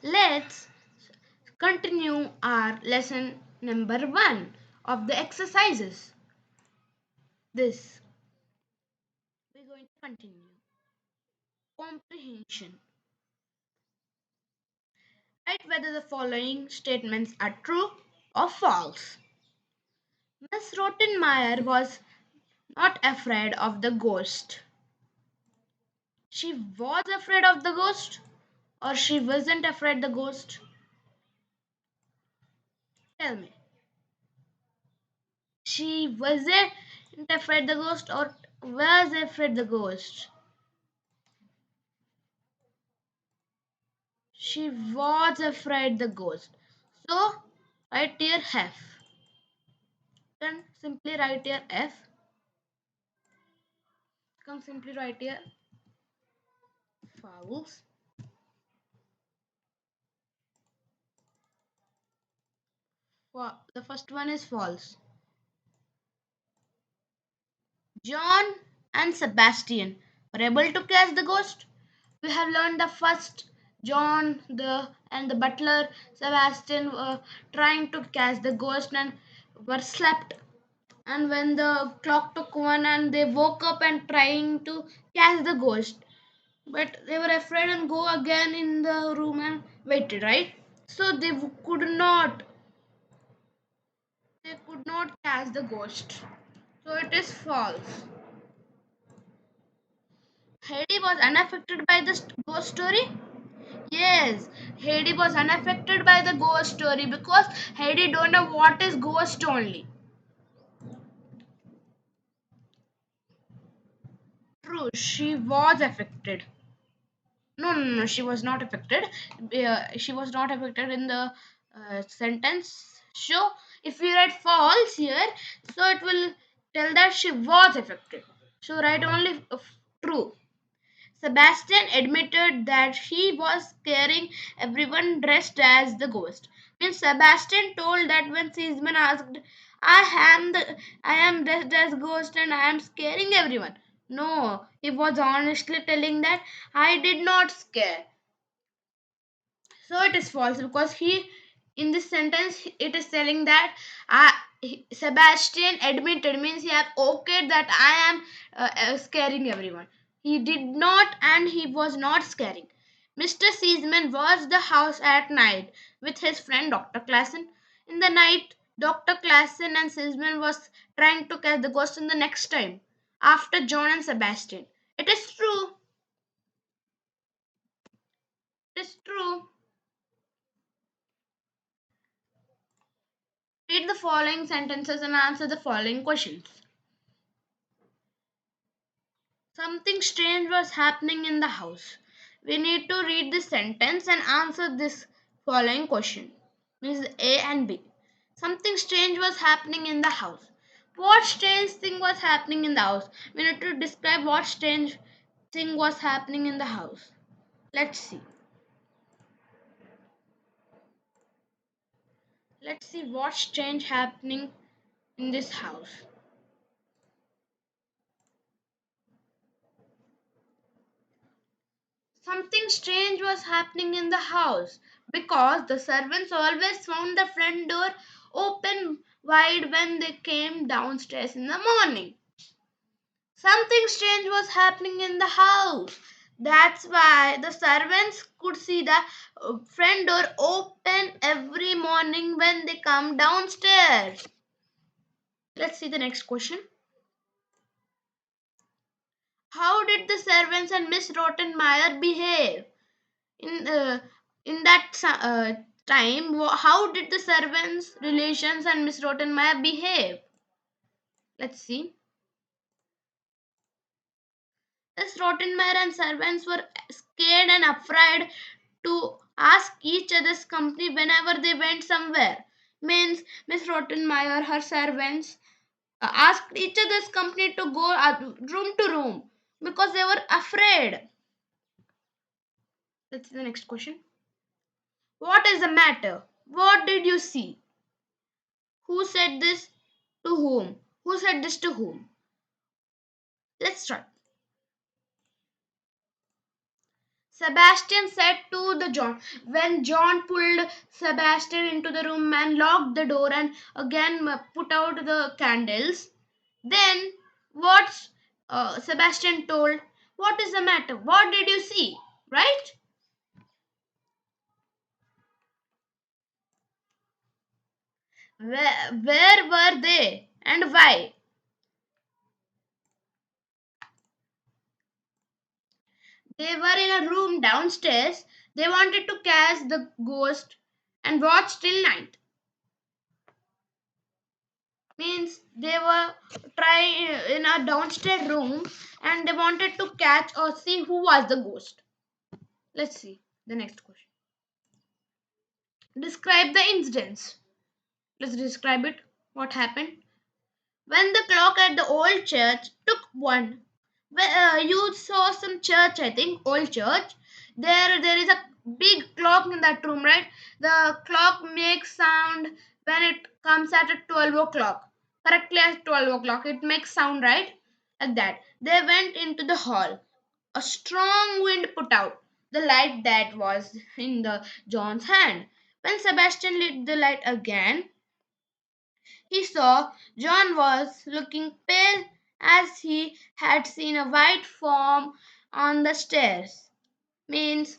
Let's continue our lesson number 1 of the exercises. This we're going to continue. Comprehension. Write whether the following statements are true or false. Miss Rottenmeier was not afraid of the ghost. She was afraid of the ghost or she wasn't afraid the ghost? Tell me. She wasn't afraid the ghost or was afraid the ghost? She was afraid the ghost. So write here F. Then simply write here F. Come simply write here false. The first one is false. John and Sebastian were able to catch the ghost. We have learned the first John and the butler Sebastian were trying to catch the ghost and were slept. And when the clock took one and they woke up and trying to catch the ghost, but they were afraid and go again in the room and waited, right? So they could not catch the ghost. So it is false. Heidi was unaffected by the ghost story. Yes, Heidi was unaffected by the ghost story because Heidi don't know what is ghost only. True, she was affected. No, she was not affected. She was not affected in the sentence. So, if we write false here, so it will tell that she was affected. So, write only true. Sebastian admitted that he was scaring everyone dressed as the ghost. Means Sebastian told that when Seaman asked, I am dressed as ghost and I am scaring everyone. No, he was honestly telling that I did not scare. So it is false because he in this sentence it is telling that Sebastian admitted means he have okayed that I am scaring everyone. He did not and he was not scaring. Mr. Seaman watched the house at night with his friend Dr. Classen. In the night, Dr. Classen and Seaman was trying to catch the ghost in the next time after John and Sebastian. It is true. It is true. Read the following sentences and answer the following questions. Something strange was happening in the house. We need to read this sentence and answer this following question. Means A and B. Something strange was happening in the house. What strange thing was happening in the house? We need to describe what strange thing was happening in the house. Let's see. Let's see what strange happening in this house. Something strange was happening in the house because the servants always found the front door open wide when they came downstairs in the morning. Something strange was happening in the house. That's why the servants could see the front door open every morning when they come downstairs. Let's see the next question. How did the servants and Miss Rottenmeier behave? in uh, in that time, how did the servants relations and Miss Rottenmeier behave? Let's see. Miss Rottenmeier and servants were scared and afraid to ask each other's company whenever they went somewhere. Means Miss Rottenmeier, her servants asked each other's company to go room to room because they were afraid. Let's see the next question. What is the matter? What did you see? Who said this to whom? Who said this to whom? Let's start. Sebastian said to the John. When John pulled Sebastian into the room and locked the door and again put out the candles, then what's Sebastian told? What is the matter? What did you see? Right? Where were they and why? They were in a room downstairs. They wanted to catch the ghost and watch till night. Means they were trying in a downstairs room and they wanted to catch or see who was the ghost. Let's see the next question. Describe the incidents. Let's describe it. What happened? When the clock at the old church took one, you saw some church, I think, old church. There is a big clock in that room, right? The clock makes sound when it comes at 12 o'clock. Correctly at 12 o'clock, it makes sound, right? Like that. They went into the hall. A strong wind put out the light that was in the John's hand. When Sebastian lit the light again, he saw John was looking pale as he had seen a white form on the stairs. Means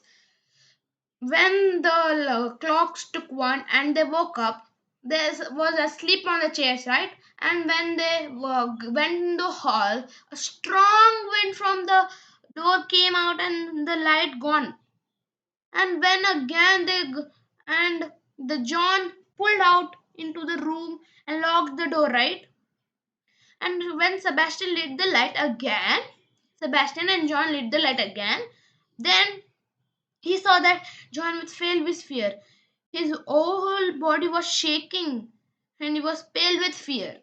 when the clocks took one and they woke up, there was a sleep on the chairs, right? And when they went in the hall, a strong wind from the door came out and the light gone. And when again and the John pulled out into the room and locked the door, right? And when Sebastian lit the light again, Sebastian and John lit the light again, then he saw that John was filled with fear. His whole body was shaking and he was pale with fear.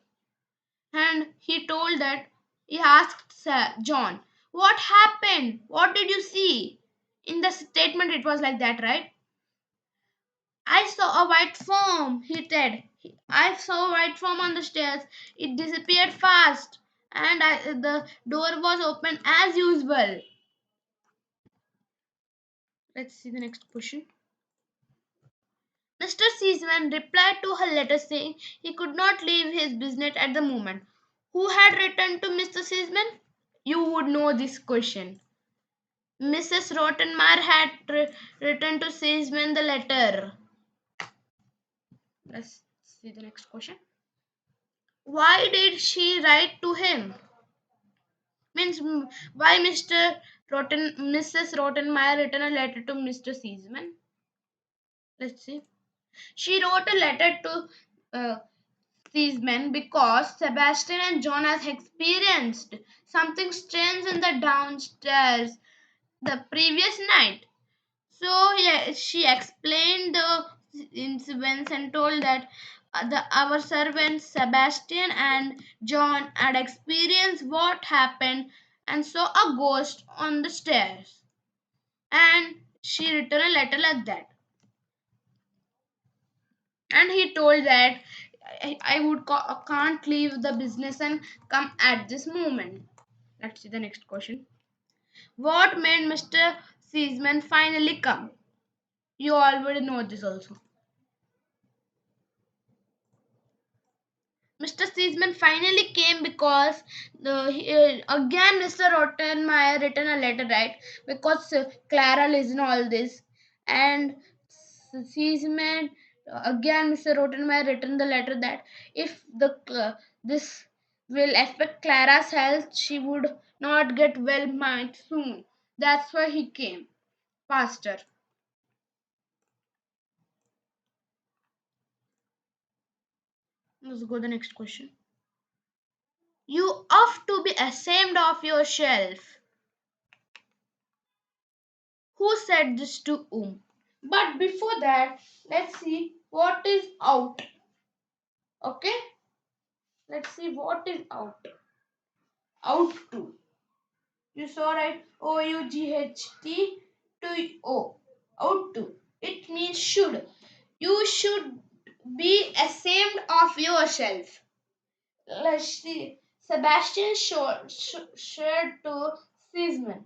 And he told that he asked John, "What happened? What did you see?" In the statement, it was like that, right? "I saw a white form," he said. "I saw a white form on the stairs. It disappeared fast, and the door was open as usual." Let's see the next question. Mr. Seaman replied to her letter saying he could not leave his business at the moment. Who had written to Mr. Seaman? You would know this question. Mrs. Rottenmeier had written to Seaman the letter. Let's see the next question. Why did she write to him? Means why Mrs. Rottenmeier written a letter to Mr. Seaman? Let's see. She wrote a letter to Seaman because Sebastian and John has experienced something strange in the downstairs the previous night. So yeah, she explained the incidents and told that our servants Sebastian and John had experienced what happened and saw a ghost on the stairs. And she written a letter like that. And he told that I can't leave the business and come at this moment. Let's see the next question. What made Mr. Seaman finally come? You already know this also. Mr. Seaman finally came because again Mr. Rottenmeier written a letter, right? Because Clara listened all this, and Seaman again Mr. Rottenmeier written the letter that if the this will affect Clara's health, she would not get well might soon. That's why he came faster. Let's go the next question. You ought to be ashamed of yourself. Who said this to whom? But before that, let's see what is out. Okay? Let's see what is out. Out to. You saw right? OUGHT to O. Out to. It means should. You should be ashamed of yourself. Let's see. Sebastian showed to Seaman.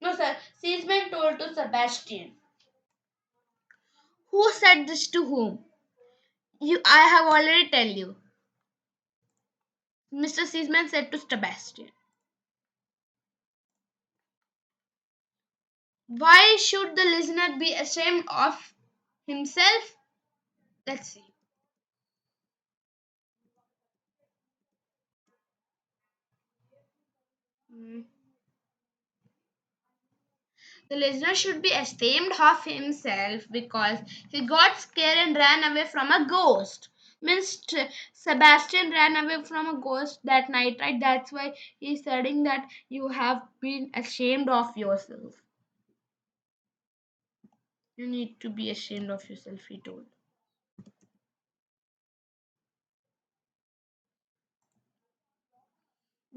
No, sir. Seaman told to Sebastian. Who said this to whom? I have already tell you. Mr. Seaman said to Sebastian. Why should the listener be ashamed of himself? Let's see. Hmm. The listener should be ashamed of himself because he got scared and ran away from a ghost. Means Sebastian ran away from a ghost that night, right? That's why he's saying that you have been ashamed of yourself. You need to be ashamed of yourself, he told.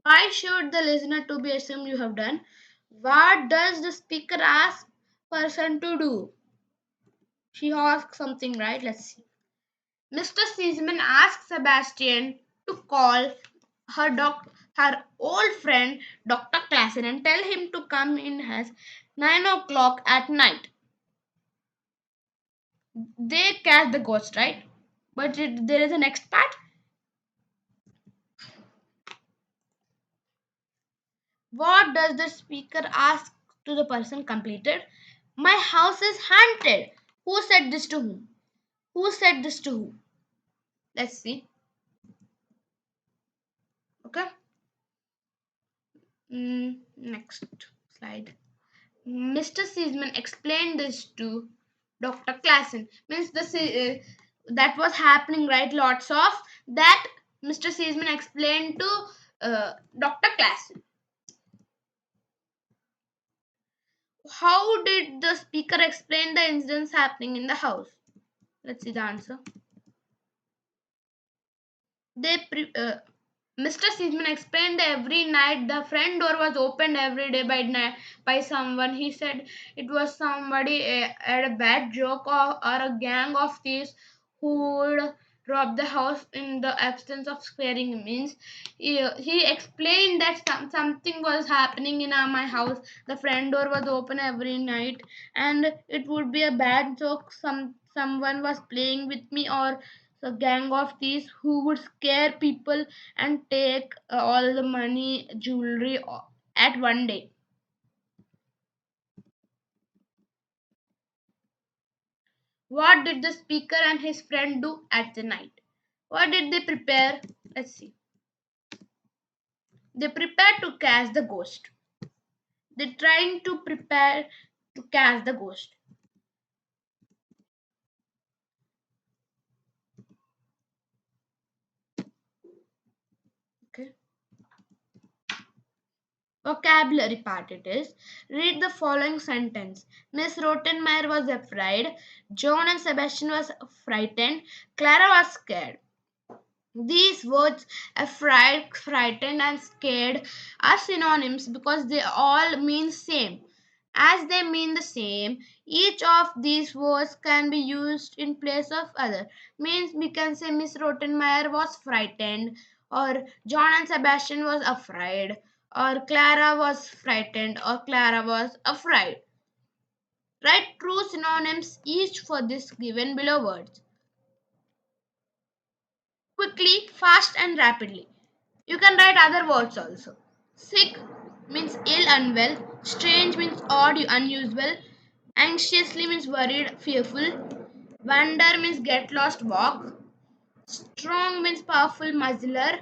Why should the listener to be ashamed you have done? What does the speaker ask person to do? She asks something, right? Let's see. Mr. Seaman asks Sebastian to call her old friend Dr. Klassen and tell him to come in at 9 o'clock at night. They catch the ghost, right? But there is a next part. What does the speaker ask to the person completed? My house is haunted. Who said this to whom? Who said this to who? Let's see. Okay. Next slide. Mr. Seaman explained this to Dr. Klassen. Means that was happening, right? Lots of that Mr. Seaman explained to Dr. Klassen. How did the speaker explain the incidents happening in the house? Let's see the answer. Mr. Seaman explained that every night the front door was opened every day by someone. He said it was somebody had a bad joke or a gang of thieves who would rob the house in the absence of swearing. Means he explained that something was happening in my house. The front door was open every night, and it would be a bad joke. Someone was playing with me, or a gang of thieves who would scare people and take all the money, jewelry at one day. What did the speaker and his friend do at the night? What did they prepare? Let's see. They prepared to catch the ghost. They're trying to prepare to catch the ghost. Okay. Vocabulary part it is. Read the following sentence. Miss Rottenmeier was afraid. John and Sebastian was frightened. Clara was scared. These words afraid, frightened, and scared are synonyms because they all mean same. As they mean the same, each of these words can be used in place of other. Means we can say Miss Rottenmeier was frightened, or John and Sebastian was afraid, or Clara was frightened, or Clara was afraid. Write true synonyms each for this given below words. Quickly, fast, and rapidly. You can write other words also. Sick means ill, unwell. Strange means odd, unusual. Anxiously means worried, fearful. Wander means get lost, walk. Strong means powerful, muscular.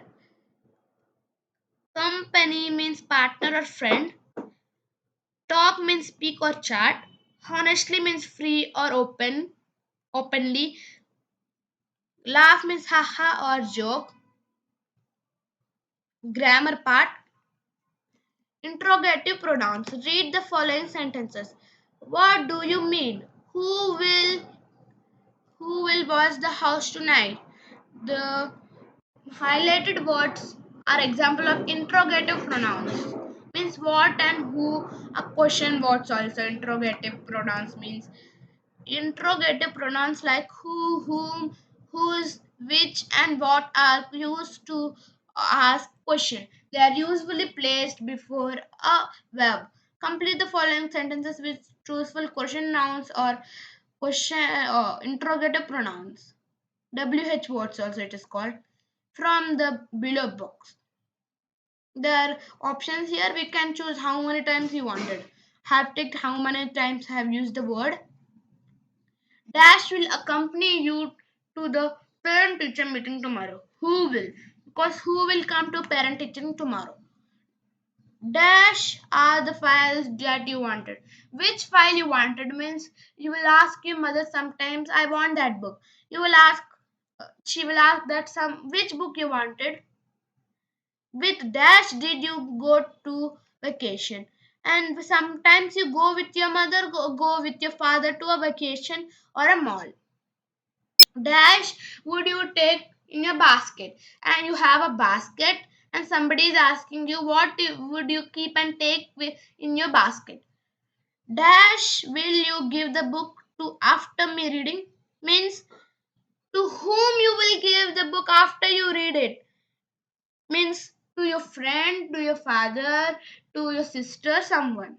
Company means partner or friend. Talk means speak or chat. Honestly means free or openly. Laugh means haha or joke. Grammar part. Interrogative pronouns. Read the following sentences. What do you mean? Who will watch the house tonight? The highlighted words are example of interrogative pronouns. Means what and who are question words also. Interrogative pronouns means interrogative pronouns like who, whom, whose, which, and what are used to ask question. They are usually placed before a verb. Complete the following sentences with truthful question nouns or question interrogative pronouns. WH words also it is called. From the below box. There are options here. We can choose how many times you wanted. Have ticked how many times have used the word. Dash will accompany you to the parent teacher meeting tomorrow. Who will? Because who will come to parent teaching tomorrow? Dash are the files that you wanted. Which file you wanted means you will ask your mother sometimes, I want that book. You will ask, she will ask that some which book you wanted. With dash did you go to vacation? And sometimes you go with your mother, go with your father to a vacation or a mall. Dash would you take in your basket? And you have a basket and somebody is asking you what would you keep and take in your basket. Dash will you give the book to after me reading? Means to whom you will give the book after you read it. Means to your friend, to your father, to your sister, someone.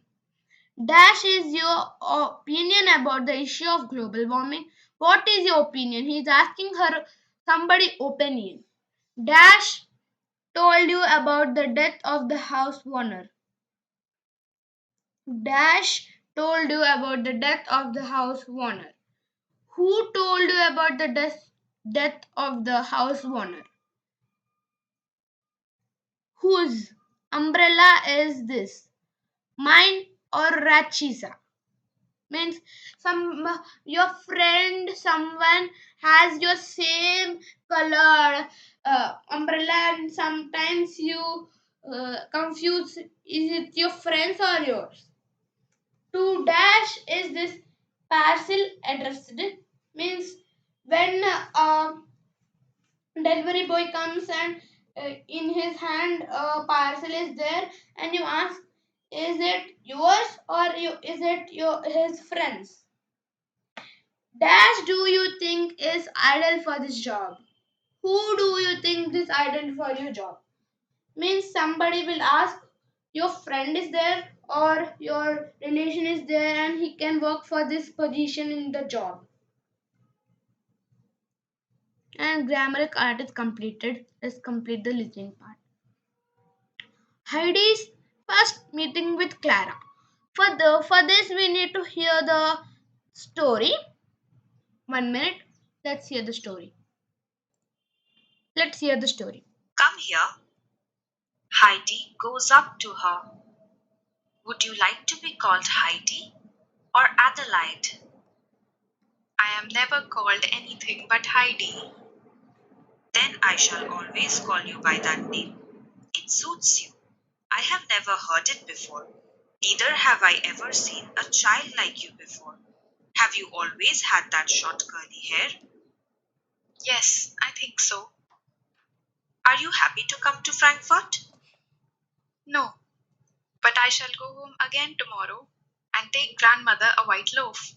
Dash is your opinion about the issue of global warming. What is your opinion? He is asking her somebody opinion. Dash told you about the death of the house owner. Dash told you about the death of the house owner. Who told you about the death of the house owner? Whose umbrella is this? Mine or Rachisa? Means some your friend someone has your same color umbrella and sometimes you confuse is it your friends or yours. To dash is this parcel addressed means when delivery boy comes and in his hand a parcel is there and you ask is it yours or is it his friends. Dash do you think is ideal for this job? Who do you think is ideal for your job? Means somebody will ask your friend is there or your relation is there and he can work for this position in the job. And grammar art is completed. Let's complete the listening part. Heidi's first meeting with Clara. For this we need to hear the story. 1 minute. Let's hear the story. Let's hear the story. Come here. Heidi goes up to her. Would you like to be called Heidi or Adelaide? I am never called anything but Heidi. Then I shall always call you by that name. It suits you. I have never heard it before. Neither have I ever seen a child like you before. Have you always had that short curly hair? Yes, I think so. Are you happy to come to Frankfurt? No, but I shall go home again tomorrow and take grandmother a white loaf.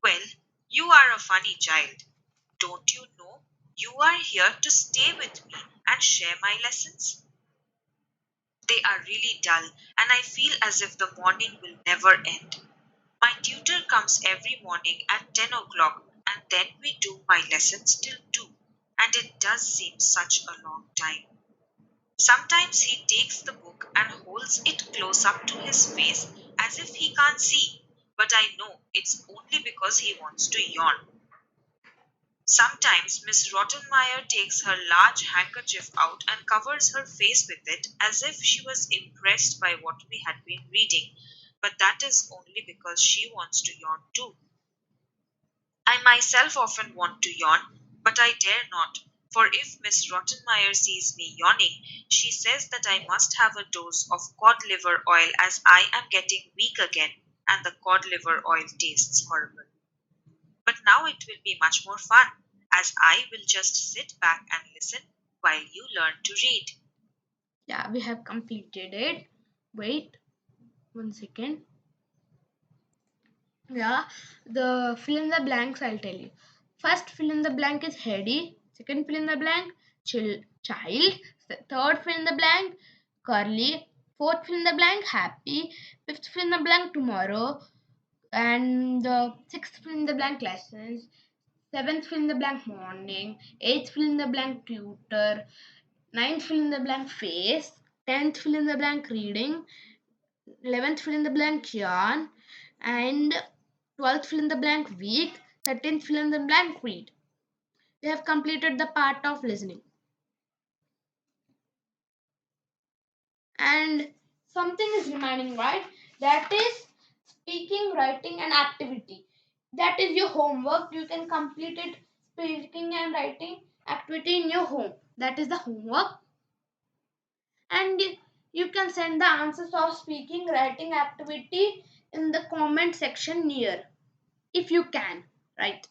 Well, you are a funny child. Don't you know you are here to stay with me and share my lessons? They are really dull, and I feel as if the morning will never end. My tutor comes every morning at 10 o'clock, and then we do my lessons till 2, and it does seem such a long time. Sometimes he takes the book and holds it close up to his face as if he can't see, but I know it's only because he wants to yawn. Sometimes Miss Rottenmeier takes her large handkerchief out and covers her face with it as if she was impressed by what we had been reading, but that is only because she wants to yawn too. I myself often want to yawn, but I dare not, for if Miss Rottenmeier sees me yawning, she says that I must have a dose of cod liver oil as I am getting weak again, and the cod liver oil tastes horrible. But now it will be much more fun, as I will just sit back and listen while you learn to read. Yeah, we have completed it. Wait 1 second. Yeah, the fill in the blanks I'll tell you. First fill in the blank is Heady. Second fill in the blank, child. Third fill in the blank, curly. Fourth fill in the blank happy, fifth fill in the blank tomorrow, and the sixth fill in the blank lessons, seventh fill in the blank morning, eighth fill in the blank tutor, ninth fill in the blank face, 10th fill in the blank reading, 11th fill in the blank yarn, and 12th fill in the blank week, 13th fill in the blank read. We have completed the part of listening. And something is remaining, right? That is speaking, writing, and activity. That is your homework. You can complete it, speaking and writing activity in your home. That is the homework. And you can send the answers of speaking, writing activity in the comment section near, if you can, right?